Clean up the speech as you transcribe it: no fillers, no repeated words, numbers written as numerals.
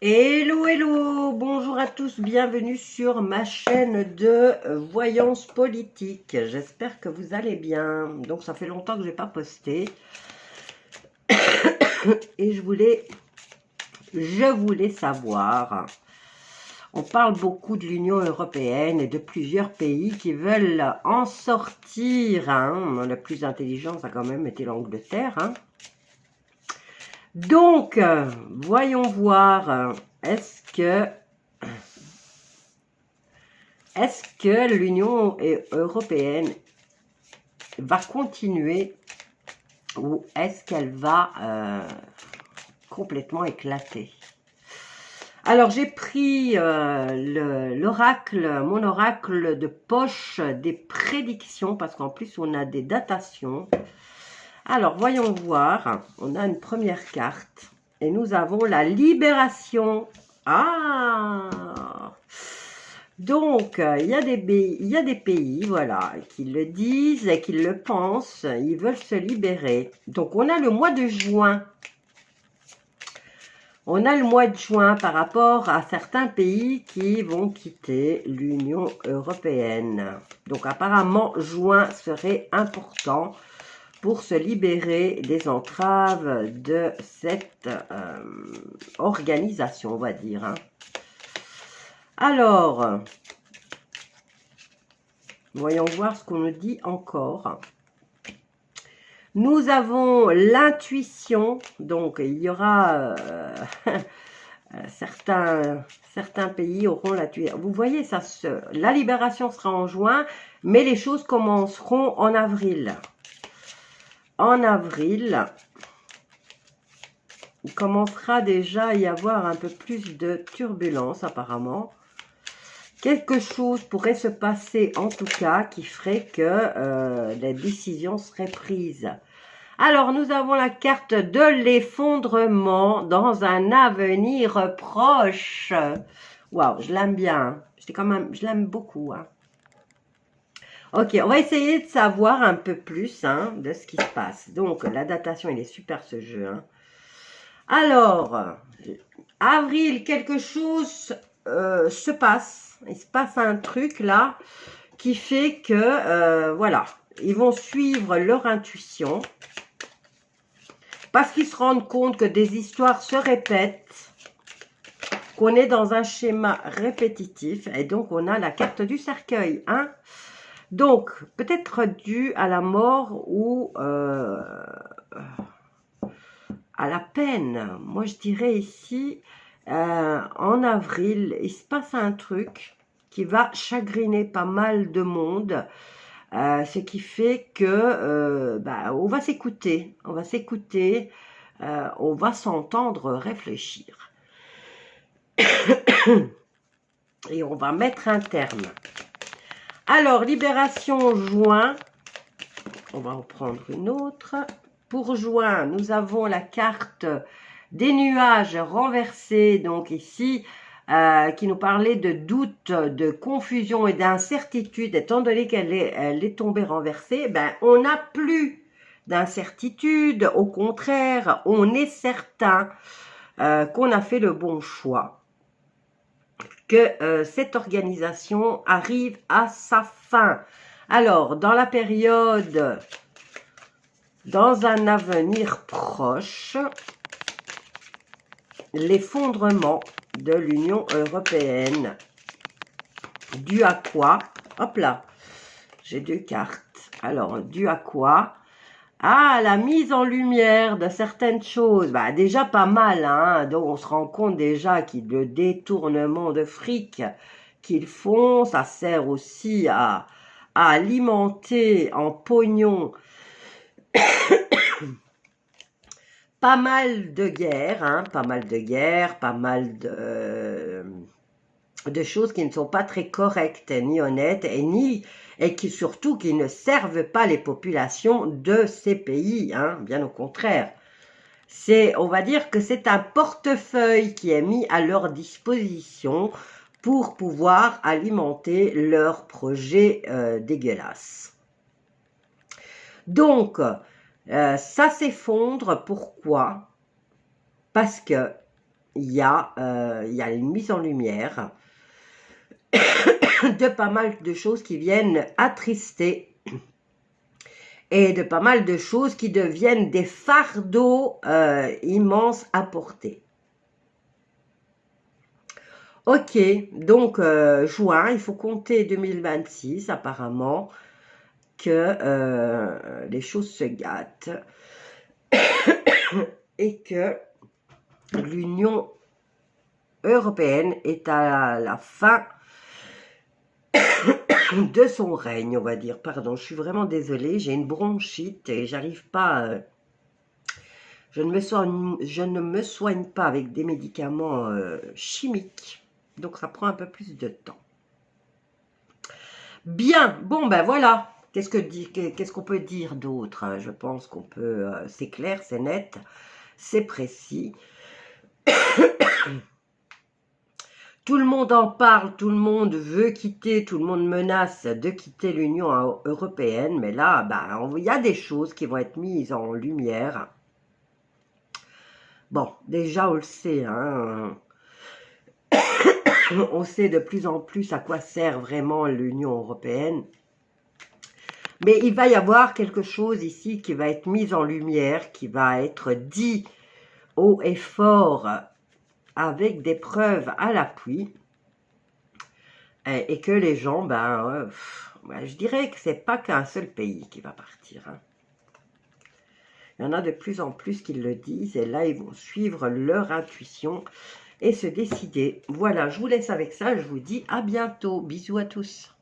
Hello, hello, bonjour à tous, bienvenue sur ma chaîne de voyance politique. J'espère que vous allez bien. Donc ça fait longtemps que je n'ai pas posté. Et je voulais savoir, on parle beaucoup de l'Union européenne et de plusieurs pays qui veulent en sortir. Le plus intelligent, ça a quand même été l'Angleterre. Donc, voyons voir, est-ce que l'Union européenne va continuer ou est-ce qu'elle va complètement éclater? Alors, j'ai pris mon oracle de poche des prédictions, parce qu'en plus, on a des datations. Alors, voyons voir. On a une première carte et nous avons la libération. Ah! Donc, il y a des pays, voilà, qui le disent et qui le pensent, ils veulent se libérer. Donc, on a le mois de juin. On a le mois de juin par rapport à certains pays qui vont quitter l'Union européenne. Donc, apparemment, juin serait important pour se libérer des entraves de cette organisation, on va dire. Alors, voyons voir ce qu'on nous dit encore. Nous avons l'intuition, donc il y aura certains pays auront l'intuition. Vous voyez, la libération sera en juin, mais les choses commenceront en avril. En avril, il commencera déjà à y avoir un peu plus de turbulence apparemment. Quelque chose pourrait se passer en tout cas qui ferait que les décisions seraient prises. Alors, nous avons la carte de l'effondrement dans un avenir proche. Waouh, je l'aime bien. Je l'aime beaucoup. Ok, on va essayer de savoir un peu plus de ce qui se passe. Donc, la datation, il est super ce jeu. Alors, avril, quelque chose se passe. Il se passe un truc là qui fait que, voilà, ils vont suivre leur intuition. Parce qu'ils se rendent compte que des histoires se répètent, qu'on est dans un schéma répétitif, et donc on a la carte du cercueil. Donc, peut-être dû à la mort ou à la peine. Moi, je dirais ici, en avril, il se passe un truc qui va chagriner pas mal de monde. Ce qui fait que on va s'écouter, on va s'entendre réfléchir. Et on va mettre un terme. Alors, libération juin, on va en prendre une autre. Pour juin, nous avons la carte des nuages renversés, donc ici, qui nous parlait de doute, de confusion et d'incertitude, étant donné qu'elle est tombée renversée, on n'a plus d'incertitude, au contraire, on est certain qu'on a fait le bon choix, que cette organisation arrive à sa fin. Alors, dans la période, dans un avenir proche, l'effondrement de l'Union européenne. Dû à quoi? Hop là, j'ai deux cartes. Alors, dû à quoi? Ah, la mise en lumière de certaines choses. Déjà pas mal, donc on se rend compte déjà que le détournement de fric qu'ils font, ça sert aussi à alimenter en pognon pas mal de guerres, pas mal de choses qui ne sont pas très correctes ni honnêtes et qui surtout qui ne servent pas les populations de ces pays, bien au contraire. On va dire que c'est un portefeuille qui est mis à leur disposition pour pouvoir alimenter leurs projets dégueulasses. Donc, ça s'effondre, pourquoi? Parce que il y a une mise en lumière de pas mal de choses qui viennent attrister et de pas mal de choses qui deviennent des fardeaux immenses à porter. Ok, donc juin, il faut compter 2026 apparemment que les choses se gâtent et que l'Union européenne est à la fin de son règne, on va dire. Pardon, je suis vraiment désolée, j'ai une bronchite et j'arrive pas... je ne me soigne pas avec des médicaments chimiques, donc ça prend un peu plus de temps. Bien, bon ben voilà. Qu'est-ce qu'on peut dire d'autre? Je pense qu'on peut... c'est clair, c'est net, c'est précis. Tout le monde en parle, tout le monde veut quitter, tout le monde menace de quitter l'Union européenne. Mais là, ben, il y a des choses qui vont être mises en lumière. Bon, déjà, on le sait, hein. On sait de plus en plus à quoi sert vraiment l'Union européenne. Mais il va y avoir quelque chose ici qui va être mis en lumière, qui va être dit haut et fort avec des preuves à l'appui. Et que les gens, je dirais que c'est pas qu'un seul pays qui va partir. Hein. Il y en a de plus en plus qui le disent, et là, ils vont suivre leur intuition et se décider. Voilà, je vous laisse avec ça, je vous dis à bientôt. Bisous à tous.